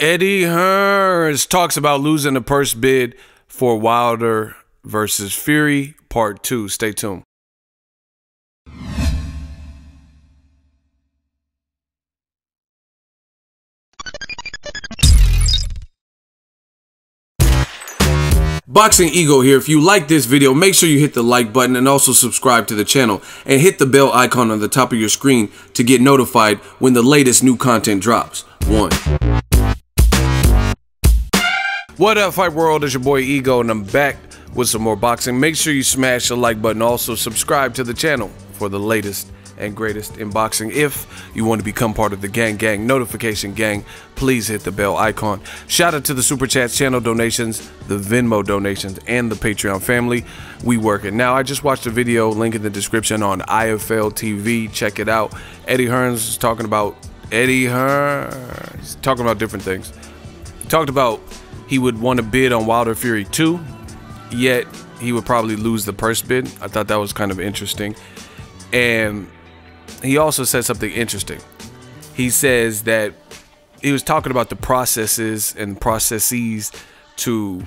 Eddie Hearns talks about losing the purse bid for Wilder versus Fury Part 2. Stay tuned. Boxingego here. If you like this video, make sure you hit the like button and also subscribe to the channel and hit the bell icon on the top of your screen to get notified when the latest new content drops. What up, Fight World? It's your boy Ego, and I'm back with some more boxing. Make sure you smash the like button. Also, subscribe to the channel for the latest and greatest in boxing. If you want to become part of the gang notification gang, please hit the bell icon. Shout out to the Super Chats, channel donations, the Venmo donations, and the Patreon family. We work it. Now, I just watched a video, link in the description, on IFL TV. Check it out. Eddie Hearns is talking about different things. He talked about he would want to bid on Wilder Fury 2, yet he would probably lose the purse bid. I thought that was kind of interesting. And he also said something interesting. He says that he was talking about the processes and processes to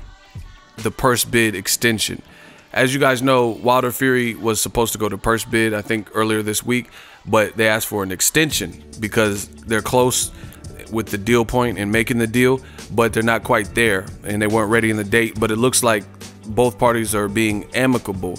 the purse bid extension. As you guys know, Wilder Fury was supposed to go to purse bid, I think, earlier this week, but they asked for an extension because they're close with the deal point and making the deal, but they're not quite there, and they weren't ready in the date. But it looks like both parties are being amicable,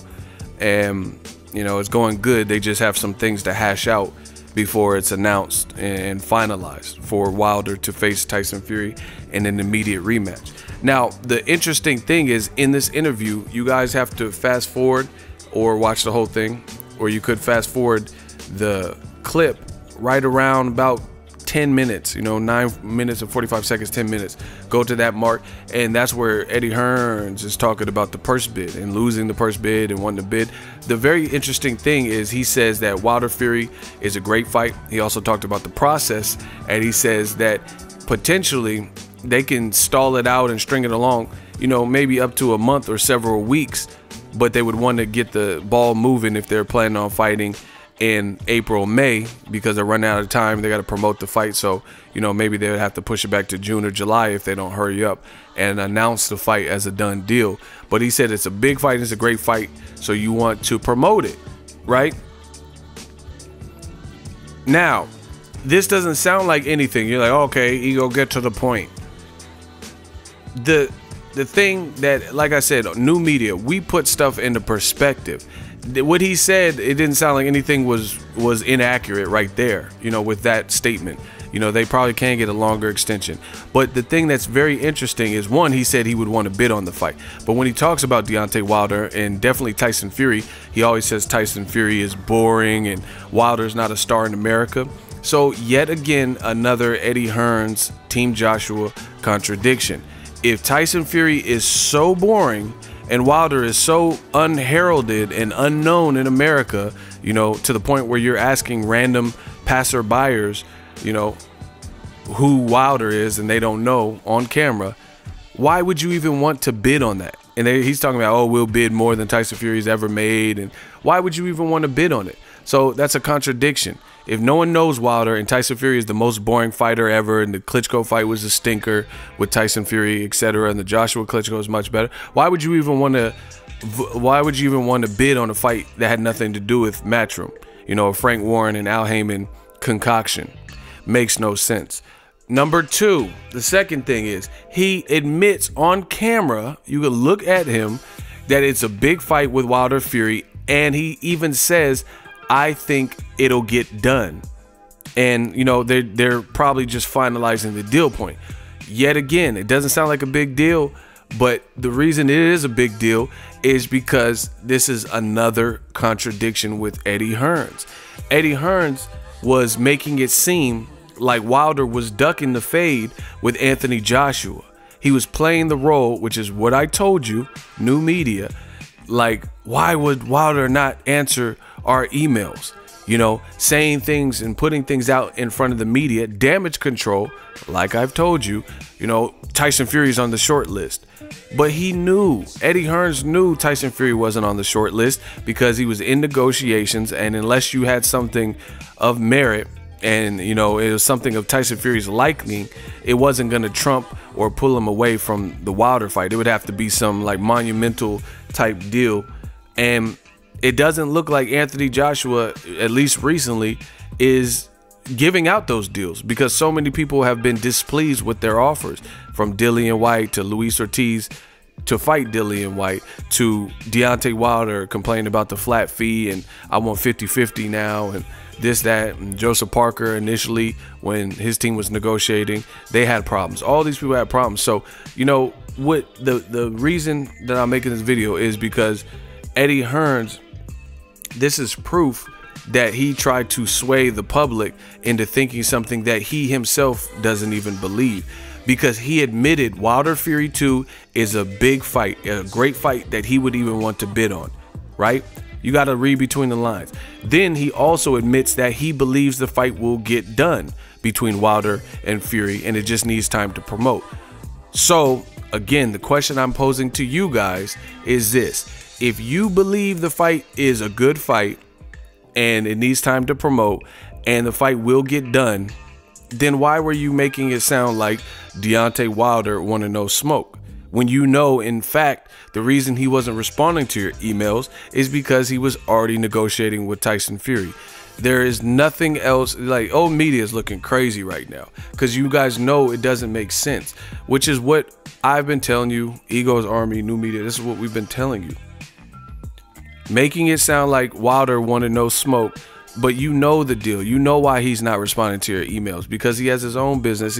and you know, it's going good. They just have some things to hash out before it's announced and finalized for Wilder to face Tyson Fury in an immediate rematch. Now, the interesting thing is, in this interview, you guys have to fast forward or watch the whole thing, or you could fast forward the clip right around about 10 minutes, you know, 9 minutes and 45 seconds, 10 minutes. Go to that mark, and that's where Eddie Hearns is talking about the purse bid and losing the purse bid and wanting to bid. The very interesting thing is he says that Wilder Fury is a great fight. He also talked about the process, and he says that potentially they can stall it out and string it along, you know, maybe up to a month or several weeks, but they would want to get the ball moving if they're planning on fighting in April, May, because they're running out of time. They got to promote the fight, so you know, maybe they would have to push it back to June or July if they don't hurry up and announce the fight as a done deal. But he said it's a big fight, it's a great fight, so you want to promote it, right? Now, this doesn't sound like anything. You're like, okay, Ego, get to the point. The thing that, like I said, new media, we put stuff into perspective. What he said, it didn't sound like anything was inaccurate right there, you know, with that statement. You know, they probably can get a longer extension. But the thing that's very interesting is, one, he said he would want to bid on the fight. But when he talks about Deontay Wilder and definitely Tyson Fury, he always says Tyson Fury is boring and Wilder's not a star in America. So yet again, another Eddie Hearns, Team Joshua contradiction. If Tyson Fury is so boring and Wilder is so unheralded and unknown in America, you know, to the point where you're asking random passerbyers, you know, who Wilder is and they don't know on camera, why would you even want to bid on that? And he's talking about, oh, we'll bid more than Tyson Fury's ever made. And why would you even want to bid on it? So that's a contradiction. If no one knows Wilder and Tyson Fury is the most boring fighter ever, and the Klitschko fight was a stinker with Tyson Fury, etc., and the Joshua Klitschko is much better, why would you even want to bid on a fight that had nothing to do with Matchroom? You know, a Frank Warren and Al Heyman concoction. Makes no sense. Number two, the second thing is, he admits on camera, you can look at him, that it's a big fight with Wilder Fury, and he even says, I think it'll get done. And you know, they're probably just finalizing the deal point. Yet again, it doesn't sound like a big deal, but the reason it is a big deal is because this is another contradiction with Eddie Hearns. Eddie Hearns was making it seem like Wilder was ducking the fade with Anthony Joshua. He was playing the role, which is what I told you, new media. Like, why would Wilder not answer our emails? You know, saying things and putting things out in front of the media, damage control, like I've told you, you know, Tyson Fury's on the short list. But he knew, Eddie Hearns knew Tyson Fury wasn't on the short list because he was in negotiations, and unless you had something of merit, and you know, it was something of Tyson Fury's liking, it wasn't going to trump or pull him away from the Wilder fight. It would have to be some like monumental type deal, and it doesn't look like Anthony Joshua, at least recently, is giving out those deals, because so many people have been displeased with their offers, from Dillian White to Luis Ortiz to fight Dillian White, to Deontay Wilder complaining about the flat fee and I want 50-50 now, and this, that, and Joseph Parker initially, when his team was negotiating, they had problems. All these people had problems. So, you know, what the reason that I'm making this video is because Eddie Hearns, this is proof that he tried to sway the public into thinking something that he himself doesn't even believe, because he admitted Wilder Fury 2 is a big fight, a great fight that he would even want to bid on, right? You got to read between the lines. Then he also admits that he believes the fight will get done between Wilder and Fury, and it just needs time to promote. So again, the question I'm posing to you guys is this: if you believe the fight is a good fight and it needs time to promote and the fight will get done, then why were you making it sound like Deontay Wilder wanted no smoke, when you know, in fact, the reason he wasn't responding to your emails is because he was already negotiating with Tyson Fury? There is nothing else. Like, old media is looking crazy right now because you guys know it doesn't make sense, which is what I've been telling you. Ego's Army, new media, this is what we've been telling you. Making it sound like Wilder wanted no smoke, but you know the deal. You know why he's not responding to your emails, because he has his own business.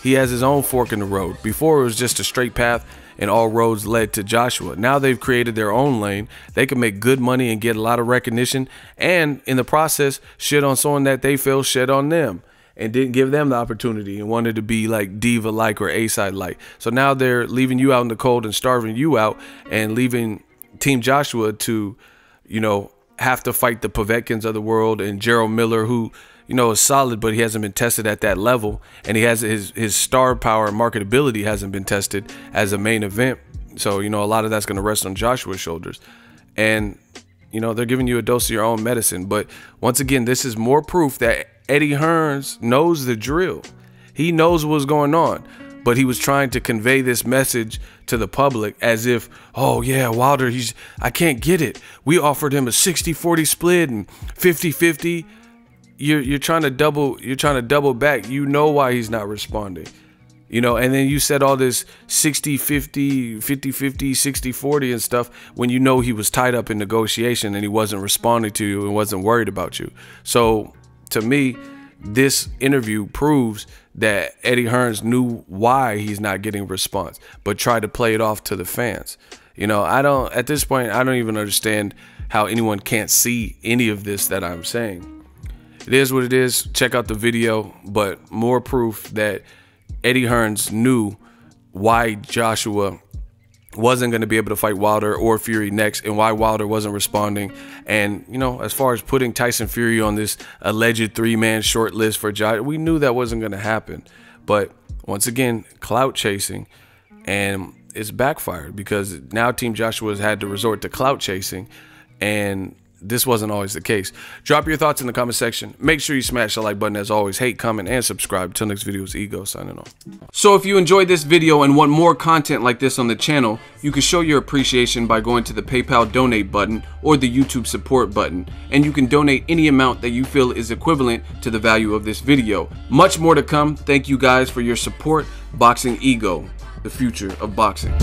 He has his own fork in the road. Before, it was just a straight path and all roads led to Joshua. Now they've created their own lane. They can make good money and get a lot of recognition, and in the process shit on someone that they feel shit on them and didn't give them the opportunity and wanted to be like diva like or A-side like. So now they're leaving you out in the cold and starving you out, and leaving Team Joshua to, you know, have to fight the Povetkins of the world and Gerald Miller, who, you know, is solid, but he hasn't been tested at that level, and he has his star power and marketability hasn't been tested as a main event. So, you know, a lot of that's going to rest on Joshua's shoulders, and you know, they're giving you a dose of your own medicine. But once again, this is more proof that Eddie Hearns knows the drill. He knows what's going on, but he was trying to convey this message to the public as if, oh yeah, Wilder, I can't get it. We offered him a 60-40 split and 50-50. You're trying to double back. You know why he's not responding. You know, and then you said all this 60-50, 50-50, 60-40 and stuff when you know he was tied up in negotiation and he wasn't responding to you and wasn't worried about you. So to me, this interview proves that Eddie Hearns knew why he's not getting a response, but tried to play it off to the fans. You know, at this point, I don't even understand how anyone can't see any of this that I'm saying. It is what it is. Check out the video, but more proof that Eddie Hearns knew why Joshua wasn't going to be able to fight Wilder or Fury next, and why Wilder wasn't responding. And, you know, as far as putting Tyson Fury on this alleged 3-man short list for Josh, we knew that wasn't going to happen. But once again, clout chasing, and it's backfired, because now Team Joshua has had to resort to clout chasing, and this wasn't always the case. Drop your thoughts in the comment section. Make sure you smash the like button as always. Hate, comment, and subscribe. Till next video, it's Ego signing off. So if you enjoyed this video and want more content like this on the channel, you can show your appreciation by going to the PayPal donate button or the YouTube support button, and you can donate any amount that you feel is equivalent to the value of this video. Much more to come. Thank you guys for your support. Boxingego, the future of boxing.